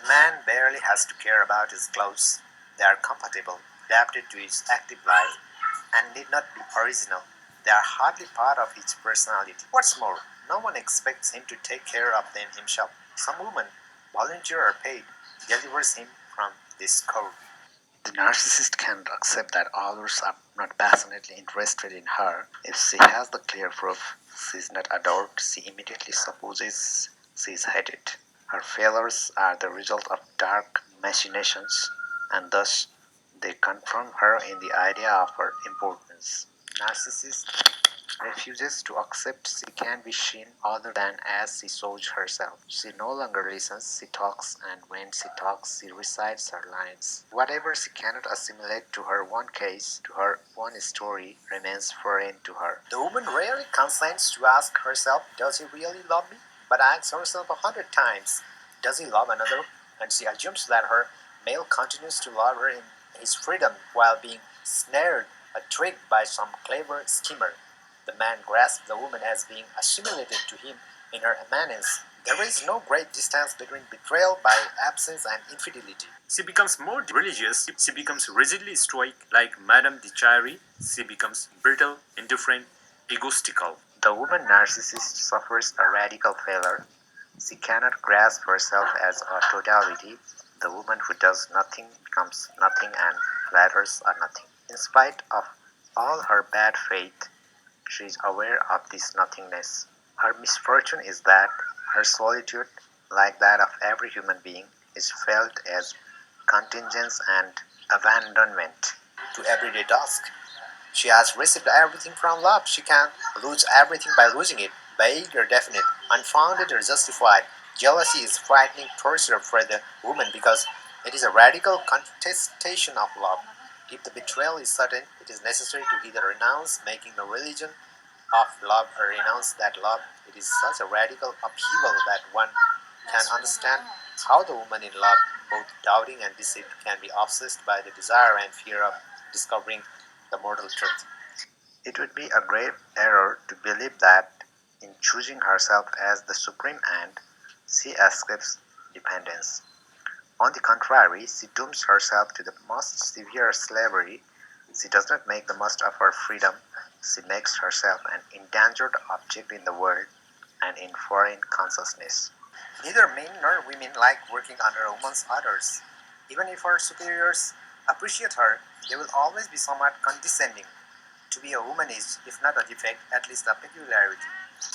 The man barely has to care about his clothes. They are compatible, adapted to his active life, and need not be original. They are hardly part of his personality. What's more, no one expects him to take care of them himself. Some women, volunteer or paid, delivers him from this code. The narcissist cannot accept that others are not passionately interested in her. If she has the clear proof she is not adored, she immediately supposes she is hated. Her failures are the result of dark machinations, and thus they confirm her in the idea of her importance. Narcissist refuses to accept she can be seen other than as she shows herself. She no longer listens, she talks, and when she talks, she recites her lines. Whatever she cannot assimilate to her one case, to her one story, remains foreign to her. The woman rarely consents to ask herself, does he really love me? But asks herself 100 times, does he love another? And she assumes that her male continues to love her in his freedom while being snared or tricked by some clever schemer. The man grasps the woman as being assimilated to him in her immanence. There is no great distance between betrayal by absence and infidelity. She becomes more religious, she becomes rigidly stoic like Madame de Chiry, she becomes brittle, indifferent, egotistical. The woman narcissist suffers a radical failure. She cannot grasp herself as a totality. The woman who does nothing becomes nothing and flatters are nothing. In spite of all her bad faith, she is aware of this nothingness. Her misfortune is that her solitude, like that of every human being, is felt as contingence and abandonment to everyday task. She has received everything from love. She can lose everything by losing it, vague or definite, unfounded or justified. Jealousy is frightening torture for the woman because it is a radical contestation of love. If the betrayal is sudden, it is necessary to either renounce making the religion of love or renounce that love. It is such a radical upheaval that one can understand how the woman in love, both doubting and deceived, can be obsessed by the desire and fear of discovering the mortal truth. It would be a grave error to believe that in choosing herself as the supreme end, she escapes dependence. On the contrary, she dooms herself to the most severe slavery. She does not make the most of her freedom. She makes herself an endangered object in the world and in foreign consciousness. Neither men nor women like working under a woman's orders. Even if her superiors appreciate her, they will always be somewhat condescending. To be a woman is, if not a defect, at least a peculiarity.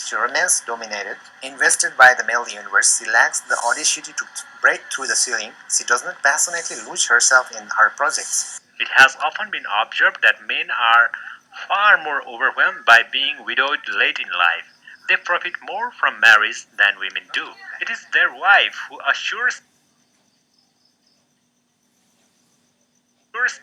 She remains dominated, invested by the male universe. She lacks the audacity to break through the ceiling. She does not passionately lose herself in her projects. It has often been observed that men are far more overwhelmed by being widowed late in life. They profit more from marriage than women do. It is their wife who assures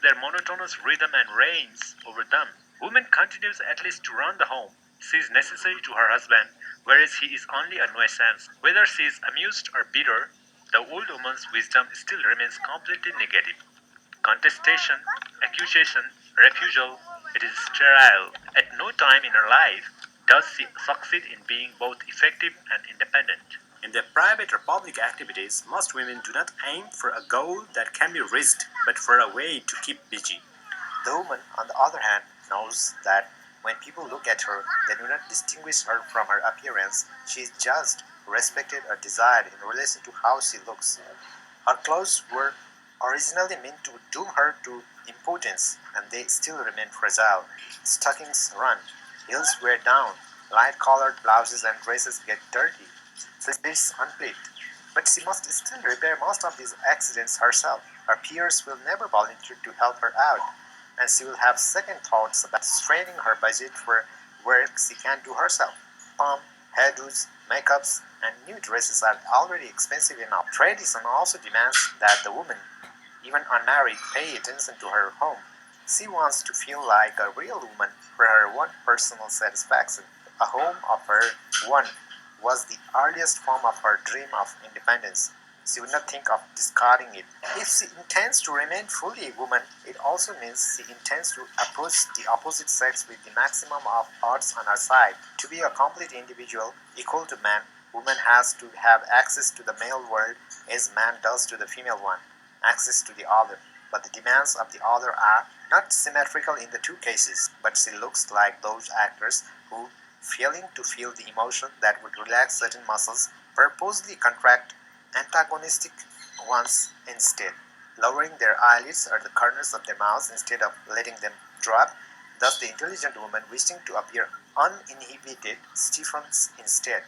their monotonous rhythm and reigns over them. Woman continues at least to run the home. She is necessary to her husband, whereas he is only a nuisance. Whether she is amused or bitter, the old woman's wisdom still remains completely negative. Contestation, accusation, refusal, it is sterile. At no time in her life does she succeed in being both effective and independent. In their private or public activities, most women do not aim for a goal that can be reached, but for a way to keep busy. The woman, on the other hand, knows that when people look at her, they do not distinguish her from her appearance. She is judged, respected, or desired in relation to how she looks. Her clothes were originally meant to doom her to impotence, and they still remain fragile. Stockings run, heels wear down, light-colored blouses and dresses get dirty, sleeves unpleat. But she must still repair most of these accidents herself. Her peers will never volunteer to help her out, and she will have second thoughts about straining her budget for work she can do herself. Palm, hairdos, makeups, and new dresses are already expensive enough. Tradition also demands that the woman, even unmarried, pay attention to her home. She wants to feel like a real woman for her own personal satisfaction. A home of her own was the earliest form of her dream of independence. She would not think of discarding it. If she intends to remain fully a woman, it also means she intends to approach the opposite sex with the maximum of odds on her side. To be a complete individual, equal to man, Woman has to have access to the male world as man does to the female one, access to the other. But the demands of the other are not symmetrical in the two cases, but she looks like those actors who, failing to feel the emotion that would relax certain muscles, purposely contract antagonistic ones instead, lowering their eyelids or the corners of their mouths instead of letting them drop. Thus, the intelligent woman, wishing to appear uninhibited, stiffens instead,